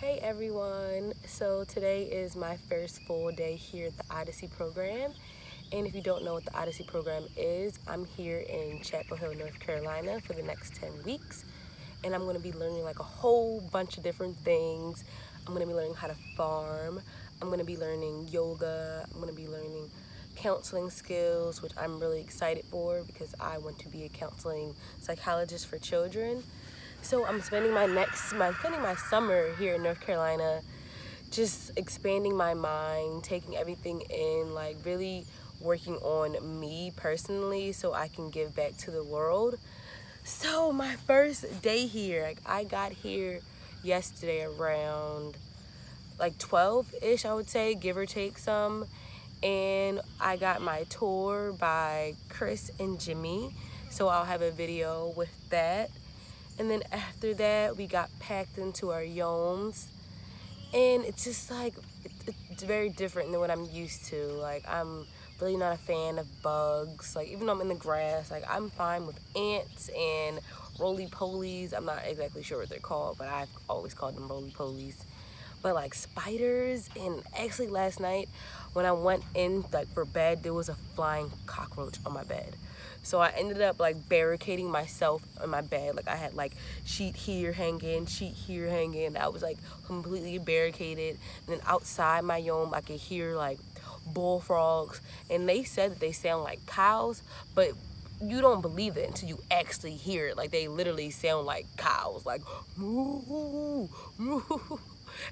Hey everyone, so today is my first full day here at the Odyssey Program, and if you don't know what the Odyssey Program is, I'm here in Chapel Hill, North Carolina for the next 10 weeks, and I'm going to be learning like a whole bunch of different things. I'm going to be learning how to farm, I'm going to be learning yoga, I'm going to be learning counseling skills, which I'm really excited for because I want to be a counseling psychologist for children. So I'm spending my summer here in North Carolina, just expanding my mind, taking everything in, like really working on me personally so I can give back to the world. So my first day here, like I got here yesterday around like 12-ish, I would say, give or take some. And I got my tour by Chris and Jimmy, so I'll have a video with that. And then after that, we got packed into our yomes. And it's just like, it's very different than what I'm used to. Like, I'm really not a fan of bugs. Like, even though I'm in the grass, like, I'm fine with ants and roly-polies. I'm not exactly sure what they're called, but I've always called them roly-polies. But like spiders, and actually last night when I went in like for bed, there was a flying cockroach on my bed. So I ended up like barricading myself in my bed. Like I had like sheet here hanging, sheet here hanging. I was like completely barricaded. And then outside my yome, I could hear like bullfrogs, and they said that they sound like cows, but you don't believe it until you actually hear it. Like they literally sound like cows, like moo, moo.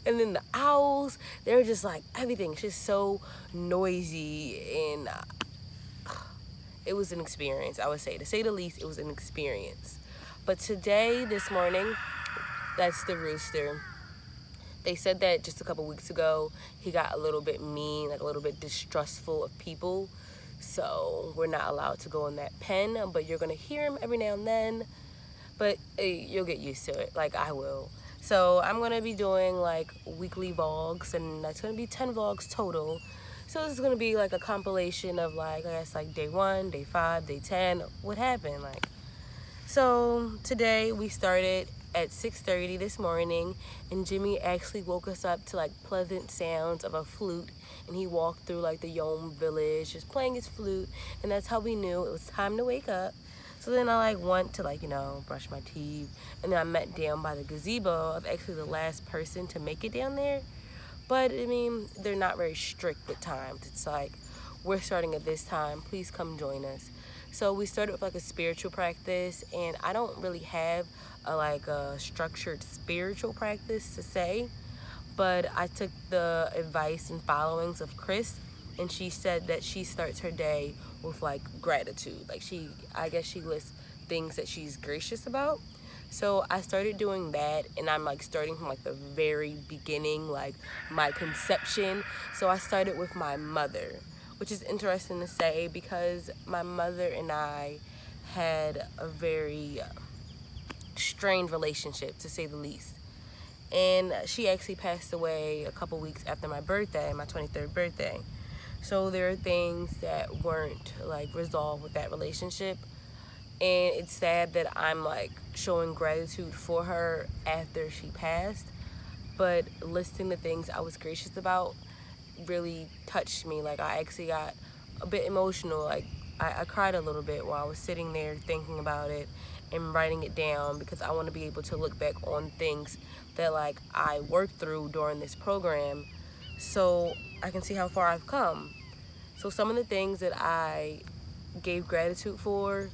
And then the owls, they're just like, everything's just so noisy, and it was an experience, I would say. To say the least, it was an experience. But today, this morning, that's the rooster. They said that just a couple weeks ago, he got a little bit mean, like a little bit distrustful of people. So we're not allowed to go in that pen, but you're gonna hear him every now and then. But you'll get used to it, like I will. So I'm gonna be doing like weekly vlogs, and that's gonna be 10 vlogs total. So this is gonna be like a compilation of like, I guess like day 1, day 5, day 10, what happened like. So today we started at 6:30 this morning, and Jimmy actually woke us up to like pleasant sounds of a flute, and he walked through like the Yome village just playing his flute, and that's how we knew it was time to wake up. So then I like went to like, brush my teeth, and then I met down by the gazebo. I'm actually the last person to make it down there. But I mean, they're not very strict with times. It's like, we're starting at this time, please come join us. So we started with like a spiritual practice, and I don't really have a structured spiritual practice to say, but I took the advice and followings of Chris, and she said that she starts her day with like gratitude. Like I guess she lists things that she's gracious about. So I started doing that, and I'm like starting from like the very beginning, like my conception. So I started with my mother, which is interesting to say because my mother and I had a very strained relationship, to say the least. And she actually passed away a couple weeks after my birthday, my 23rd birthday. So there are things that weren't like resolved with that relationship, and it's sad that I'm like showing gratitude for her after she passed. But listing the things I was gracious about really touched me. Like I actually got a bit emotional. Like I cried a little bit while I was sitting there thinking about it and writing it down, because I want to be able to look back on things that like I worked through during this program, so I can see how far I've come. So some of the things that I gave gratitude for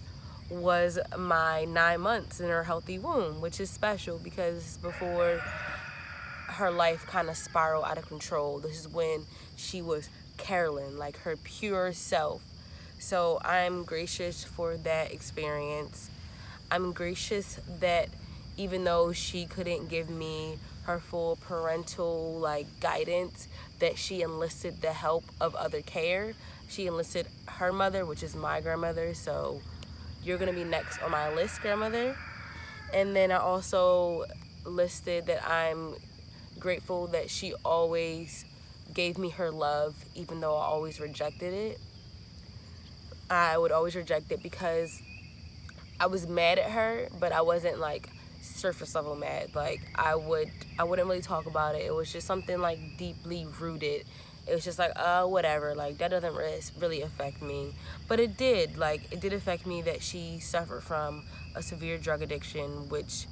was my 9 months in her healthy womb, which is special because before her life kind of spiraled out of control, this is when she was Carolyn, like her pure self. So I'm gracious for that experience. I'm gracious that even though she couldn't give me her full parental like guidance, that she enlisted the help of other care. She enlisted her mother, which is my grandmother. So you're gonna be next on my list, grandmother. And then I also listed that I'm grateful that she always gave me her love, even though I always rejected it. I would always reject it because I was mad at her, but I wasn't like surface level mad. Like I wouldn't really talk about it. It was just something like deeply rooted. It was just like, whatever, like that doesn't really affect me. But it did, like it did affect me that she suffered from a severe drug addiction, which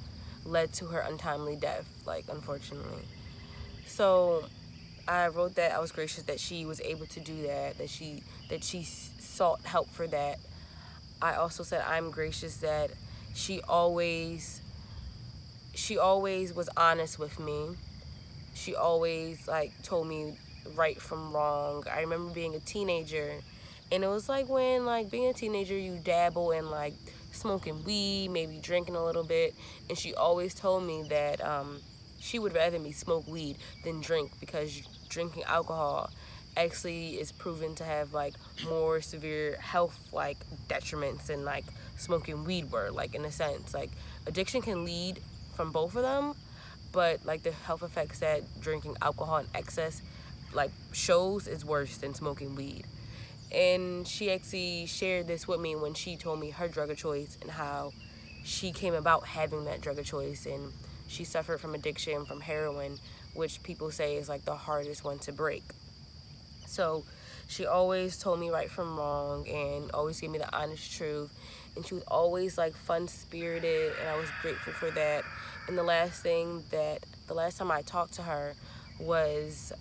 led to her untimely death, like unfortunately. So I wrote that I was gracious that she was able to do that, that she sought help for that. I also said I'm gracious that she always was honest with me. She always like told me right from wrong. I remember being a teenager, and it was like when like being a teenager you dabble in like smoking weed, maybe drinking a little bit, and she always told me that she would rather me smoke weed than drink, because drinking alcohol actually is proven to have like more severe health like detriments than like smoking weed were, like in a sense. Like addiction can lead from both of them, but like the health effects that drinking alcohol in excess like shows is worse than smoking weed. And she actually shared this with me when she told me her drug of choice and how she came about having that drug of choice. And she suffered from addiction from heroin, which people say is like the hardest one to break. So she always told me right from wrong and always gave me the honest truth. And she was always like fun spirited, and I was grateful for that. And the last time I talked to her was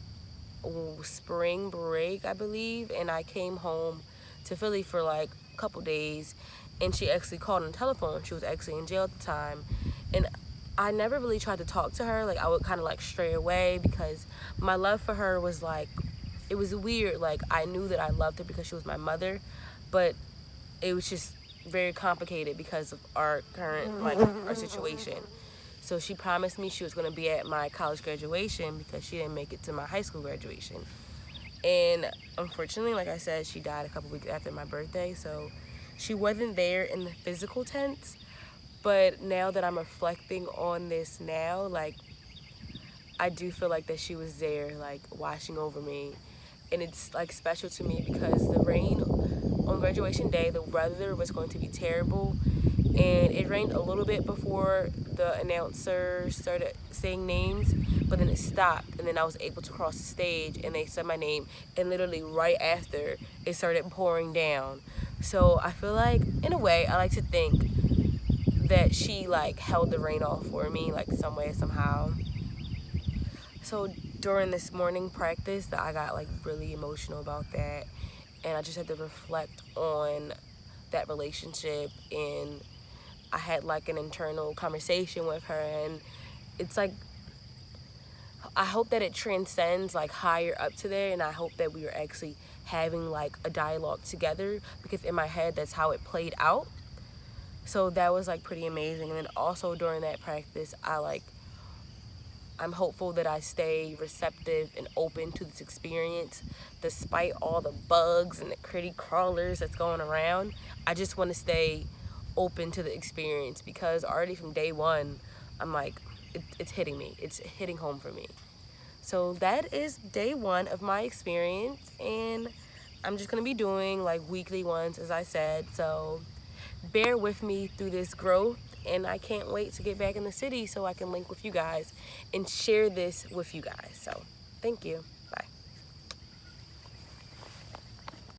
spring break, I believe, and I came home to Philly for like a couple days, and she actually called on the telephone. She was actually in jail at the time, and I never really tried to talk to her. Like I would kind of like stray away, because my love for her was like, it was weird. Like I knew that I loved her because she was my mother, but it was just very complicated because of our current like our situation. So she promised me she was going to be at my college graduation because she didn't make it to my high school graduation. And unfortunately, like I said, she died a couple weeks after my birthday, so she wasn't there in the physical tense. But now that I'm reflecting on this now, like I do feel like that she was there, like watching over me. And it's like special to me because the rain on graduation day, the weather was going to be terrible, and it rained a little bit before the announcer started saying names, but then it stopped, and then I was able to cross the stage, and they said my name, and literally right after it started pouring down. So I feel like, in a way, I like to think that she like held the rain off for me, like some way, somehow. So during this morning practice, I got like really emotional about that, and I just had to reflect on that relationship, and I had like an internal conversation with her, and it's like I hope that it transcends like higher up to there, and I hope that we are actually having like a dialogue together, because in my head that's how it played out. So that was like pretty amazing. And then also during that practice, I'm hopeful that I stay receptive and open to this experience despite all the bugs and the critter crawlers that's going around. I just want to stay open to the experience, because already from day one, I'm like, it's hitting me. It's hitting home for me. So that is day one of my experience, and I'm just going to be doing like weekly ones, as I said. So bear with me through this growth, and I can't wait to get back in the city so I can link with you guys and share this with you guys. So thank you.